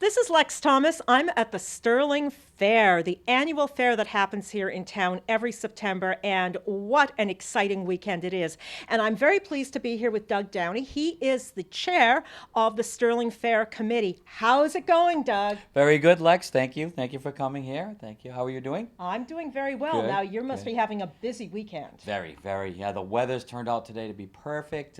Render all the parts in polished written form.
This is Lex Thomas. I'm at the Sterling Fair, the annual fair that happens here in town every September, and what an exciting weekend it is. And I'm very pleased to be here with Doug Downey. He is the chair of the Sterling Fair Committee. How's it going, Doug? Very good, Lex. Thank you. Thank you for coming here. Thank you. How are you doing? I'm doing very well. Good, Now, you must good. be having a busy weekend. Very, very. Yeah, the weather's turned out today to be perfect.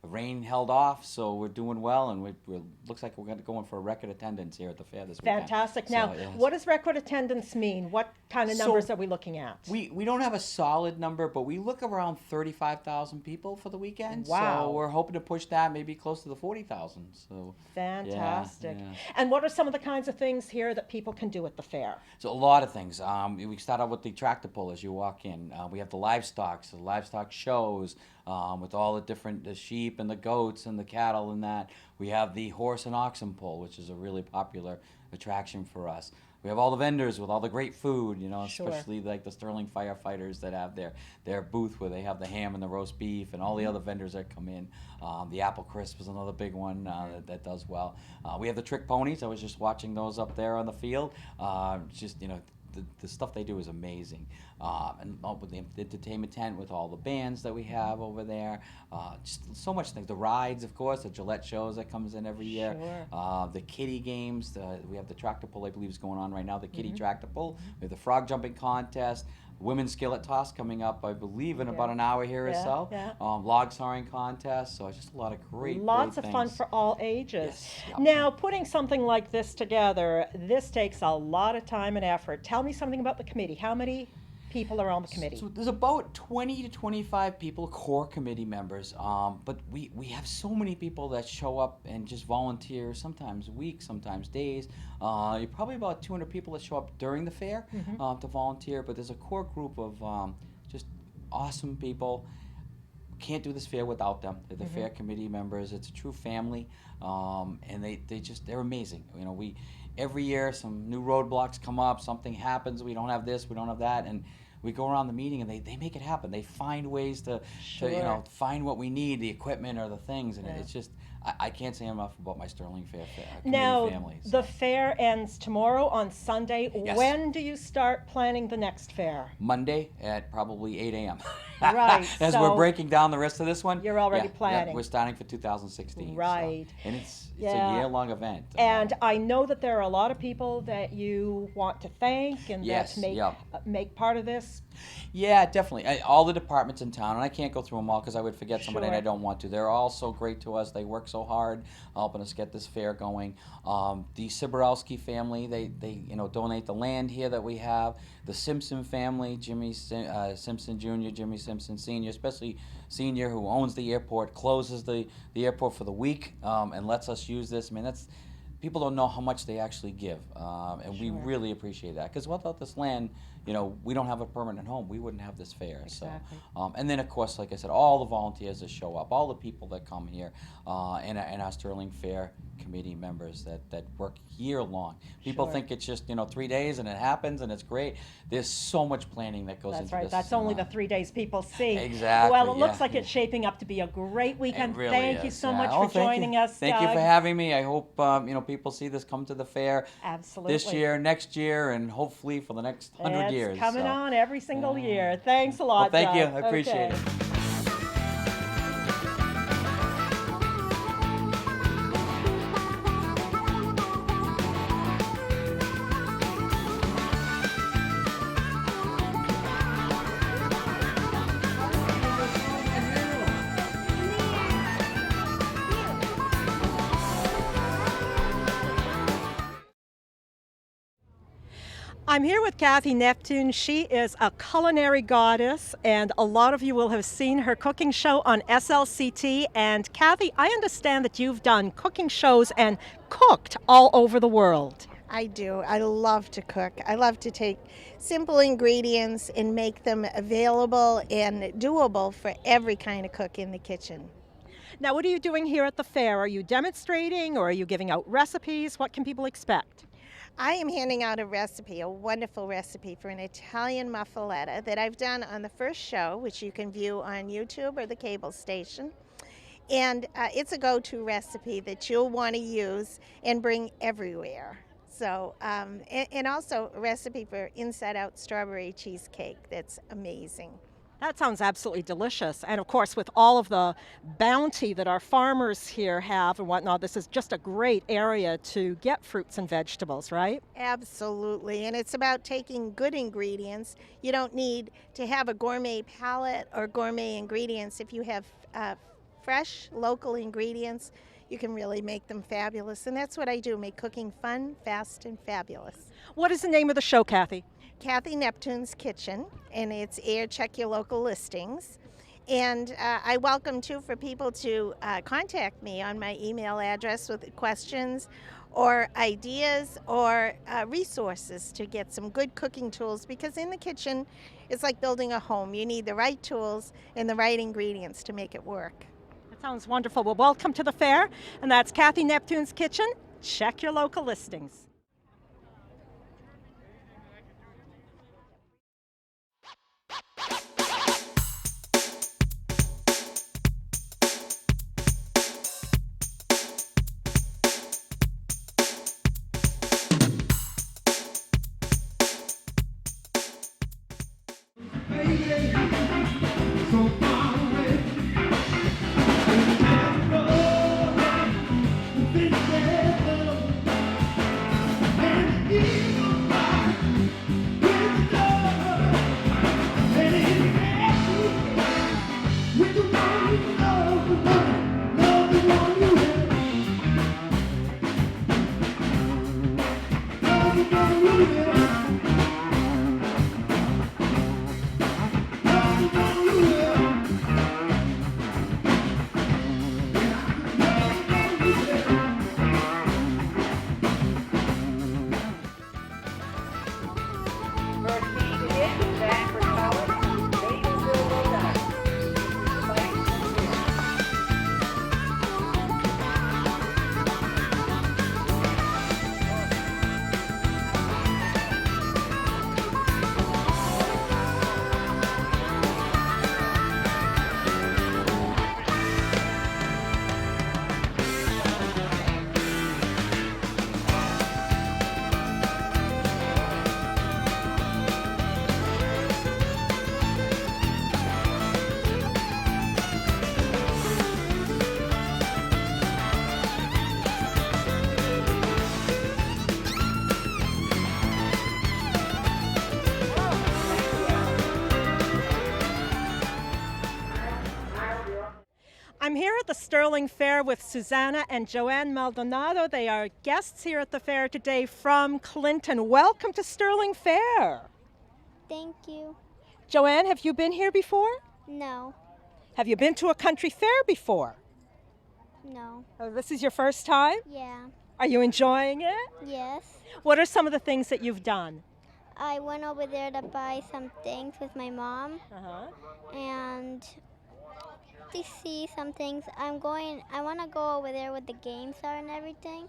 The rain held off, so we're doing well, and we looks like we're going to go in for a record attendance here at the fair this weekend. Fantastic. So, Now, yes. what does record attendance mean? What kind of So, numbers are we looking at? We don't have a solid number, but we look around 35,000 people for the weekend. Wow. So we're hoping to push that maybe close to the 40,000. So Fantastic. Yeah. And what are some of the kinds of things here that people can do at the fair? So a lot of things. We start out with the tractor pull as you walk in. We have the livestock, so the livestock shows with all the sheep and the goats and the cattle and that. We have the horse and oxen pull, which is a really popular attraction for us. We have all the vendors with all the great food, Sure. especially like the Sterling firefighters that have their booth where they have the ham and the roast beef and all the other vendors that come in. The apple crisp is another big one that does well. We have the trick ponies. I was just watching those up there on the field. The stuff they do is amazing. And with the entertainment tent with all the bands that we have over there. Just so much things. The rides, of course, the Gillette shows that comes in every year. Sure. The kiddie games. We have the tractor pull, I believe, is going on right now. The kiddie tractor pull. We have the frog jumping contest. Women's skillet toss coming up, I believe, in about an hour here or Yeah, so. yeah. Log sawing contest. So it's just a lot of great Lots of things. fun for all ages. Yes, yeah. Now, putting something like this together, this takes a lot of time and effort. Tell me something about the committee. How many people are on the committee? So there's about 20 to 25 people, core committee members, but we have so many people that show up and just volunteer, sometimes weeks, sometimes days. You're probably about 200 people that show up during the fair to volunteer, but there's a core group of just awesome people. Can't do this fair without them. They're the fair committee members. It's a true family, and they're amazing. Every year some new roadblocks come up, something happens, we don't have this, we don't have that, and we go around the meeting and they make it happen. They find ways to find what we need, the equipment or the things, and it's just I can't say enough about my Sterling Fair committee Now, family. So. the fair ends tomorrow on Sunday. Yes. When do you start planning the next fair? Monday at probably 8 a.m. Right, As so we're breaking down the rest of this one. you're already Yeah, planning. we're starting for 2016. Right. So, and it's Yeah. a year-long event. And I know that there are a lot of people that you want to thank and Yes, that yep. make part of this. Yeah, definitely. All the departments in town, and I can't go through them all because I would forget somebody and Sure. I don't want to. They're all so great to us. They work so hard helping us get this fair going. The Siborowski family, they donate the land here that we have. The Simpson family, Jimmy Simpson Jr., Jimmy Simpson Sr., especially Sr., who owns the airport, closes the airport for the week and lets us use this. I mean, people don't know how much they actually give, and we really appreciate that. Because without this land, we don't have a permanent home. We wouldn't have this fair. Exactly. So, and then of course, like I said, all the volunteers that show up, all the people that come here, and our Sterling Fair committee members that work year long. People Sure. think it's just 3 days and it happens and it's great. There's so much planning that goes That's into right. this. That's only the 3 days people see. Exactly, Well, it looks yeah. like it's shaping up to be a great weekend. It really Thank you is, so yeah. much Oh, for thank joining you. us, Thank Doug. you for having me. I hope people see this come to the fair Absolutely. this year, next year, and hopefully for the next 100 years. It's coming so. on every single year. Thanks a lot, Well, thank you. Doug. I appreciate Okay. it. I'm here with Kathy Neptune. She is a culinary goddess, and a lot of you will have seen her cooking show on SLCT. And Kathy, I understand that you've done cooking shows and cooked all over the world. I do. I love to cook. I love to take simple ingredients and make them available and doable for every kind of cook in the kitchen. Now, what are you doing here at the fair? Are you demonstrating or are you giving out recipes? What can people expect? I am handing out a recipe, a wonderful recipe for an Italian muffaletta that I've done on the first show, which you can view on YouTube or the cable station. And it's a go-to recipe that you'll want to use and bring everywhere. So, and also a recipe for inside-out strawberry cheesecake that's amazing. That sounds absolutely delicious. And of course, with all of the bounty that our farmers here have and whatnot, this is just a great area to get fruits and vegetables, right? Absolutely. And it's about taking good ingredients. You don't need to have a gourmet palette or gourmet ingredients. If you have fresh, local ingredients, you can really make them fabulous. And that's what I do, make cooking fun, fast, and fabulous. What is the name of the show, Kathy? Kathy Neptune's Kitchen, and it's check your local listings. And I welcome too for people to contact me on my email address with questions or ideas or resources to get some good cooking tools, because in the kitchen it's like building a home. You need the right tools and the right ingredients to make it work. That sounds wonderful. Well, welcome to the fair, and that's Kathy Neptune's Kitchen. Check your local listings. I'm here at the Sterling Fair with Susanna and Joanne Maldonado. They are guests here at the fair today from Clinton. Welcome to Sterling Fair. Thank you. Joanne, have you been here before? No. Have you been to a country fair before? No. Oh, this is your first time? Yeah. Are you enjoying it? Yes. What are some of the things that you've done? I went over there to buy some things with my mom Uh-huh. and to see some things. I want to go over there where the games are and everything.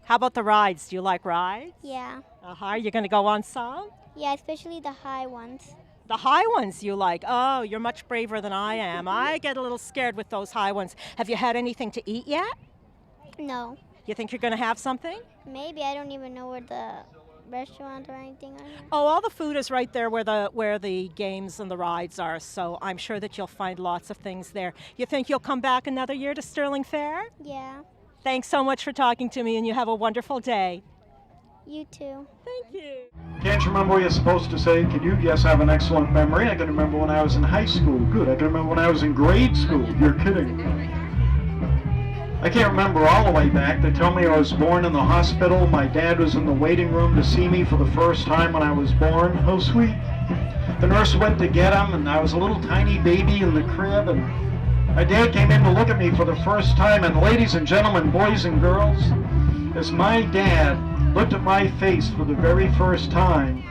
How about the rides? Do you like rides? Yeah. Uh-huh. You're going to go on some? Yeah, especially the high ones. The high ones you like. Oh, you're much braver than I am. I get a little scared with those high ones. Have you had anything to eat yet? No. You think you're going to have something? Maybe. I don't even know where the restaurant or anything are. Oh, all the food is right there where the games and the rides are, so I'm sure that you'll find lots of things there. You think you'll come back another year to Sterling Fair? Yeah. Thanks so much for talking to me, and you have a wonderful day. You too. Thank you. Can't you remember what you're supposed to say? Can you? Yes, I have an excellent memory. I can remember when I was in high school. Good. I can remember when I was in grade school. You're kidding. I can't remember all the way back. They tell me I was born in the hospital. My dad was in the waiting room to see me for the first time when I was born. How sweet. The nurse went to get him, and I was a little tiny baby in the crib, and my dad came in to look at me for the first time. And ladies and gentlemen, boys and girls, as my dad looked at my face for the very first time,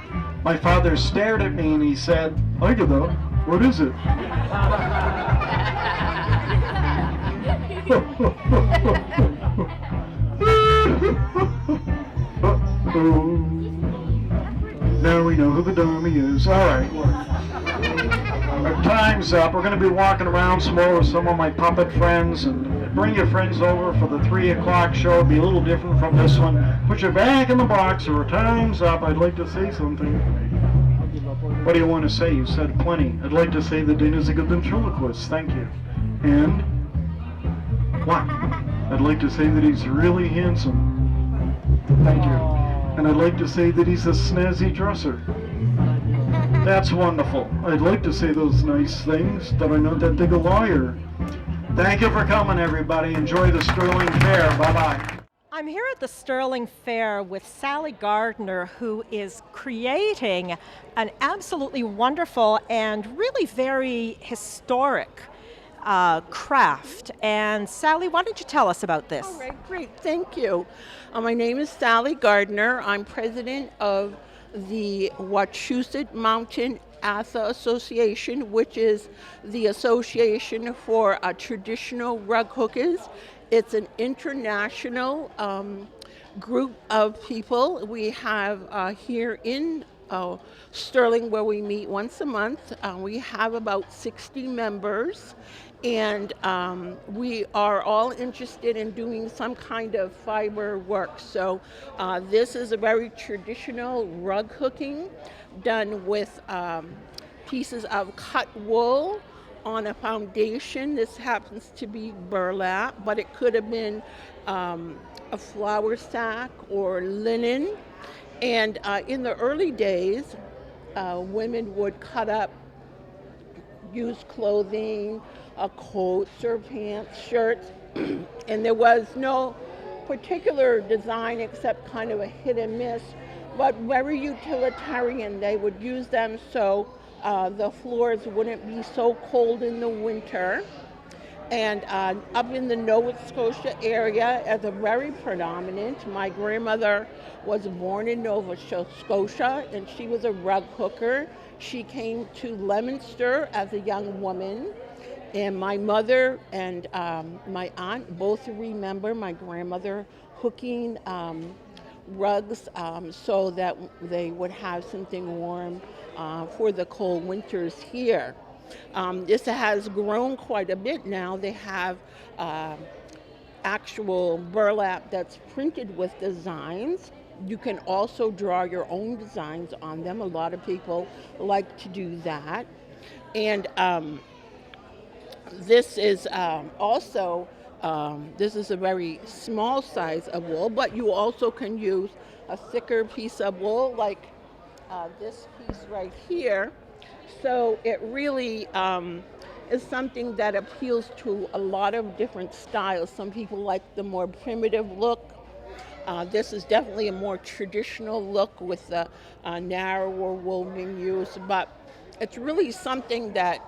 my father stared at me and he said, "Agatha, what is it?" Uh-oh. Now we know who the dummy is. All right. time's up. We're going to be walking around some more with some of my puppet friends, and bring your friends over for the 3 o'clock show. It'll be a little different from this one. Put your back in the box, or time's up. I'd like to say something. What do you want to say? You said plenty. I'd like to say that Dana's a good ventriloquist. Thank you. And what? I'd like to say that he's really handsome. Thank you. And I'd like to say that he's a snazzy dresser. That's wonderful. I'd like to say those nice things, but I'm not that big a liar. Thank you for coming, everybody. Enjoy the Sterling Fair. Bye-bye. I'm here at the Sterling Fair with Sally Gardner, who is creating an absolutely wonderful and really very historic craft. And Sally, why don't you tell us about this? All right, great, thank you. My name is Sally Gardner. I'm president of the Wachusett Mountain ASA Association, which is the Association for Traditional Rug Hookers. It's an international group of people we have here in Sterling, where we meet once a month. We have about 60 members, and we are all interested in doing some kind of fiber work. So this is a very traditional rug hooking done with pieces of cut wool on a foundation. This happens to be burlap, but it could have been a flour sack or linen. And in the early days, women would cut up used clothing, coats or pants, shirts, and there was no particular design except kind of a hit and miss, but very utilitarian. They would use them so the floors wouldn't be so cold in the winter. And up in the Nova Scotia area, as a very predominant, my grandmother was born in Nova Scotia, and she was a rug hooker. She came to Leominster as a young woman, and my mother and my aunt both remember my grandmother hooking rugs so that they would have something warm for the cold winters here. This has grown quite a bit now. They have actual burlap that's printed with designs. You can also draw your own designs on them. A lot of people like to do that. And this is also, this is a very small size of wool, but you also can use a thicker piece of wool like this piece right here. So it really is something that appeals to a lot of different styles. Some people like the more primitive look. This is definitely a more traditional look with the narrower wool being used, but it's really something that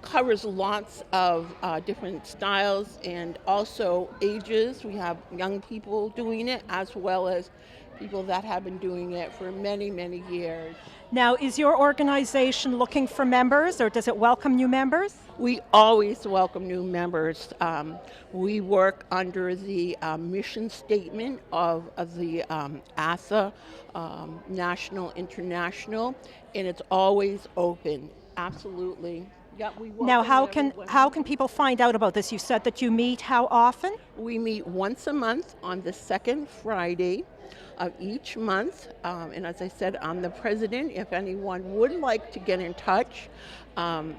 covers lots of different styles and also ages. We have young people doing it as well as people that have been doing it for many, many years. Now, is your organization looking for members, or does it welcome new members? We always welcome new members. We work under the mission statement of the ASA, National, International, and it's always open. Absolutely. Yeah, we welcome Now, everyone. how can people find out about this? You said that you meet how often? We meet once a month on the second Friday of each month. And as I said, I'm the president. If anyone would like to get in touch, I'll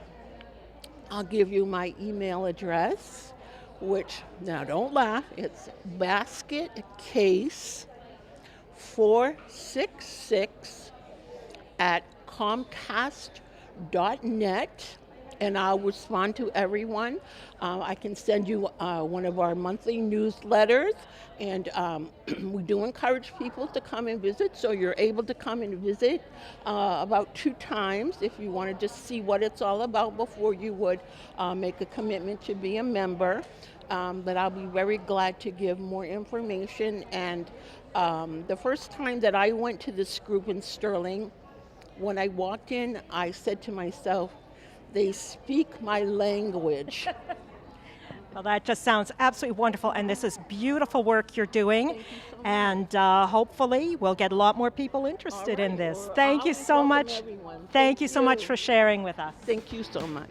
give you my email address, which, now don't laugh, it's basketcase466@comcast.net. And I'll respond to everyone. I can send you one of our monthly newsletters, and we do encourage people to come and visit, so you're able to come and visit about 2 times if you want to just see what it's all about before you would make a commitment to be a member. But I'll be very glad to give more information. And the first time that I went to this group in Sterling, when I walked in, I said to myself, they speak my language. Well, that just sounds absolutely wonderful, and this is beautiful work you're doing, and hopefully we'll get a lot more people interested in this. Thank you so much. Everyone. Thank you so much for sharing with us. Thank you so much.